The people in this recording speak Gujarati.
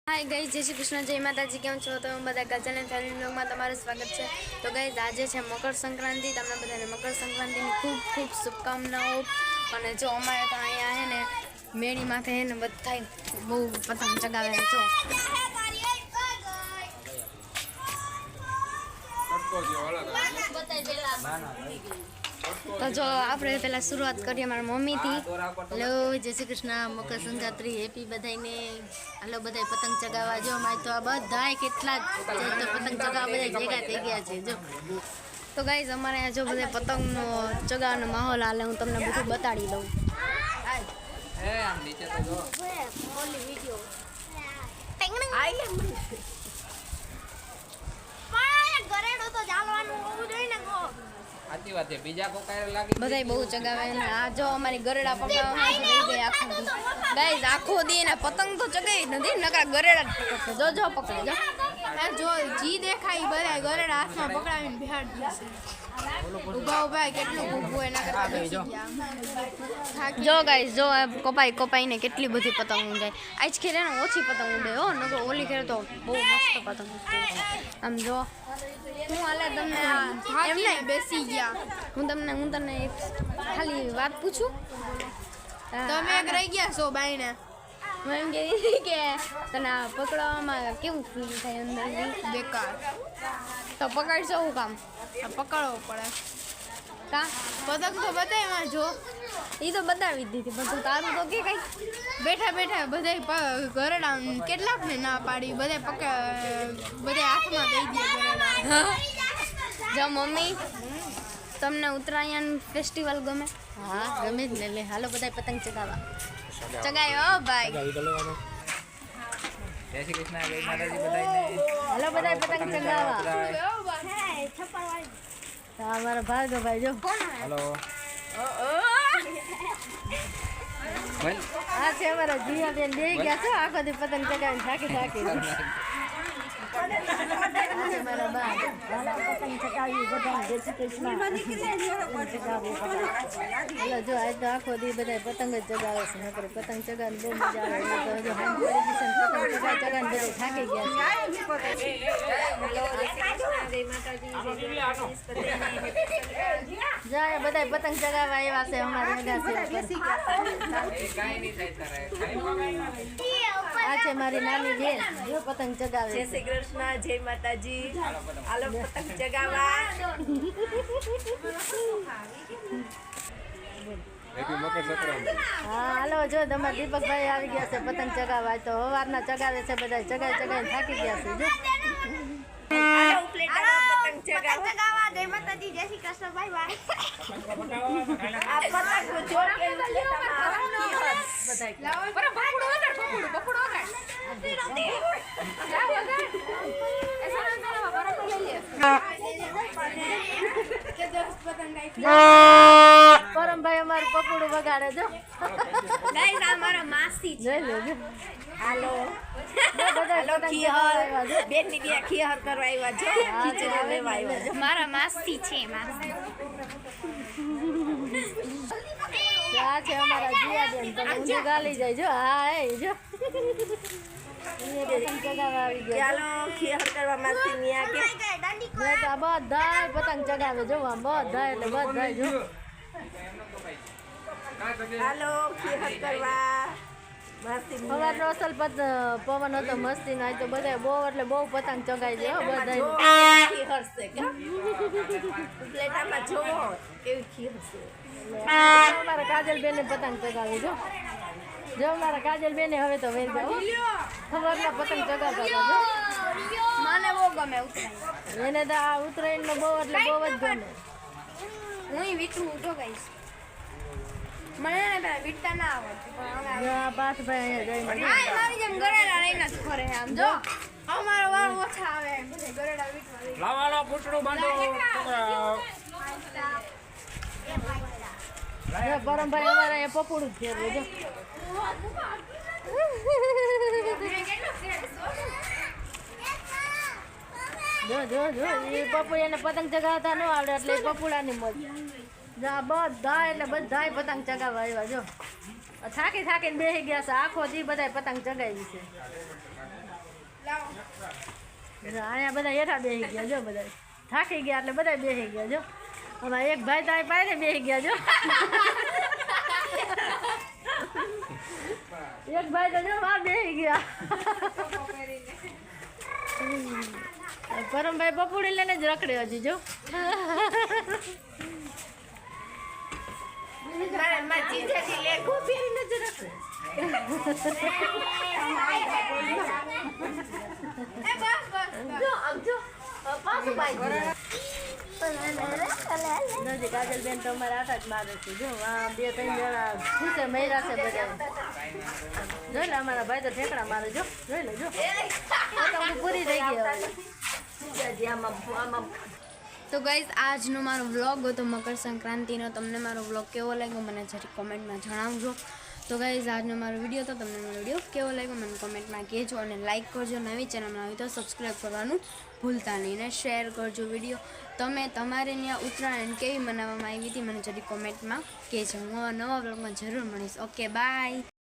हाय गाइस, जय श्री कृष्ण, जय माताजी। केम छो तो बधा गजल एंड फैमिली व्लॉग में तमारुं स्वागत है। तो गाइस, आज है मकर संक्रांति। तमने बधाने मकर संक्रांति की खूब खूब शुभकामनाओं। और जो अमारे तो अहींया है ने मेड़ी माथे है ने बधाय बहु पतंग चगावे छो। तो जो आप पहला शुरुआत करिए मारा मम्मी थी। हेलो, जय श्री कृष्ण, मकर संक्रांति हेपी बधाई ने। हेलो बधाई पतंग चगावा जो माय तो आ बधाय केटला तो पतंग चगावा बधाय भेगा થઈ ગયા છે જો। तो गाइस, हमारे यहाँ जो बधे पतंग नो चगावવાનો माहौल हाले હું તમને બધું બતાડી દઉં। એ આમ નીચે તો જો ઓલી વિડિયો આઈ લે પણ ગરેડો તો ચાલવાનું હોવું જોઈએ ને ગો। સાચી વાત છે, બીજા કોકારે લાગી બધાય બહુ ચગાવે ને આ જો અમારી ગરેડા પકાવવા રહી ગઈ આખો દી। ગાઈસ, આખો દી ને પતંગ તો ચગાઈ નથી, નકરા ગરેડા પકડે જો જો પકડે જો આ જો જી દેખાય બધાય ગરેડા હાથમાં પકડાવીને બિહાડ દેશે। ઉભા ઉભા કેટલું ઊભું એના કરતા બેસી ગયા જો। ગાઈસ, જો કપાઈ કપાઈને કેટલી બધી પતંગ ઉડાય। આજ ખેરે ને ઓછી પતંગ ઉડે હો, નકર ઓલી ખેરે તો બહુ મસ્ત પતંગ ઉડે। આમ જો હું હાલે તમને એમ નહીં બેસી ગયા। હું તમને ખાલી વાત પૂછું, તમે એક રહી ગયા છો બાઈને। હું એમ કહેતી કે તને પકડવામાં કેવું ફીલ થાય અંદરથી? બેકાર। તો પકડશો હું કામ? પકડવો પડે કા પતંગ તો બધાયમાં જો એ તો બતાવી દીધી, પણ તારું તો કે કઈ બેઠા બેઠા બધાય ગરડા કેટલાક ને ના પાડી બધાય બધાય હાથમાં દઈ દે ગરડા। જો મમ્મી, તમને ઉત્તરાયણ ફેસ્ટિવલ ગમે? હા ગમે જ ને। લે હાલો બધાય પતંગ ચગાવવા। ચગાયો ભાઈ। જય શ્રી કૃષ્ણ, જય માતાજી બધાયને। હાલો બધાય પતંગ ચગાવવા। हमारा भाग भाई जो हेलो बोल आज से हमारा जिया बेन ले गया था आखो दी पतंग चगाने थाकी थाकी हमारा बाग वाला पतंग चगावी बधाई जय श्री कृष्ण चगावी हेलो जो आज तो आखो दी बधाई पतंग चगावे छे नकर पतंग चगाने बहुत मजा आवे तो जो हम पड़ी दिसन पतंग चगाने बधाई थाकी गया छे। हेलो जय श्री कृष्ण, जय माताजी, जय जय बधाई पतंग चगावा आव्या छे हमारे अगासी કાઈ નહીં થાય તારે आ छे मारी नानी बेन जो पतंग चगावे। जय श्री कृष्ण, जय माताजी। आलो पतंग चगावा। હેપી મકર સંક્રાંતિ। हाँ हेलो जो तमारा दीपक भाई આવી ગયા છે પતંગ ચગાવવા। તો હવારના ચગાવે છે બધા ચગાઈ ચગાઈને થાકી ગયા છે જો। आलो प्लेटा पतंग चगावा। जय माताजी, जय श्री कृष्ण, बाय बाय। आ पतंग को जो के प्लेटा में बधाई पर बकुड़ो वगड़ बकुड़ो वगड़ जा वगड़ ऐसा ना चलो पर तो ले ले के दोस्त पतंग गाई परम भाई हमार पकुड़ो वगाड़े जो। गाइस हमारा मासी ले ले आलो हेलो खीहर बेन ની બિયા ખીહર કરવા આવ્યા છો, ખીચડી લેવા આવ્યા છો। મારા માસી છે માસી। આ છે અમારા જીયા બેન, તમે ઊંધું ગાલી જાય જો। હા એ જો એ પતંગ ચગાવવા આવી ગયા। ચાલો ખીહર કરવા માસી મિયા કે જો તો બધાય પતંગ ચગાવે જો આમ બધાય એટલે બધાય જો। આલો ખીહર કરવા માસી સવારનો અસલ પવન હતો મસ્તી ના તો બધા બહુ એટલે બહુ પતંગ ચગાઈ છે બધાય। ખીહર છે કે પ્લેટામાં જોવો કેવી ખીહર છે। અમારા કાજલ બેને પતંગ ચગાવી જો। જો અમારા કાજલ બેને હવે તો વેર ગયો સવારના પતંગ ચગાવતા હતા જો। મને બહુ ગમે ઉત્તરાયણ, એને તો આ ઉત્તરાયણનો બહુ એટલે બહુ જ ગમે। હું વીટું જો ગાઈશ, મને ને વીટતા ના આવડતું પણ હવે આ પાસ ભાઈ અહીંયા જઈને હા મારી જેમ ગરેડા લઈને જ ફરે આમ જો। અમારો વાર ઓછા આવે એમ બધે ગરેડા વીટવા લઈ લાવાલો પૂછડું બાંધો જો પરમભાઈ અમારા એ પકોડું જ ફેરવે જો। જો જો જો એ પપ્પુ એને પતંગ ચગાવતા ન આવડે એટલે પપુડાની મોજ। જા બધા એટલે બધાય પતંગ ચગાવવા આવ્યા જો। થાકી થાકીને બેસી ગયા છે આખો દી બધાય પતંગ ચગાવી છે। અહીંયા બધા હેઠા બેસી ગયા જો બધા થાકી ગયા એટલે બધા બેસી ગયા જો અમારા એક ભાઈ તો અહીં પાયરે બેસી ગયા જો એક ભાઈ તો જો આ બેસી ગયા પરમભાઈ પપુડી લઈને જ રખડે હજી જો મારા જીજાજી લેગો પહેરીને જ રખડે. જો આમ જો પાછું બાઈ નથી કાજલબેન તો અમારે આટા જ મારે છે જો આ 2-3 જણા ખુશે મહિલા છે બધા જોઈ લે અમારા ભાઈ તો ઠેકડા મારે જો જોઈ લે જો પતંગ પૂરી થઈ ગઈ હવે જીજાજી આમાં તો ગાઈઝ આજનો મારો વ્લોગ હતો મકર સંક્રાંતિનો. તમને મારો વ્લોગ કેવો લાગ્યો મને જરી કોમેન્ટમાં જણાવજો. તો ગાઈઝ આજનો મારો વિડીયો હતો. તમને મારો વિડીયો કેવો લાગ્યો મને કોમેન્ટમાં કહેજો અને લાઇક કરજો. નવી ચેનલમાં આવી તો સબસ્ક્રાઈબ કરવાનું ભૂલતા નહીં ને શેર કરજો વિડીયો. તમે તમારે ત્યાં ઉત્તરાયણ કેવી મનાવવામાં આવી હતી મને જરી કોમેન્ટમાં કહેજો. હું નવા વ્લોગમાં જરૂર મળીશ. Okay bye.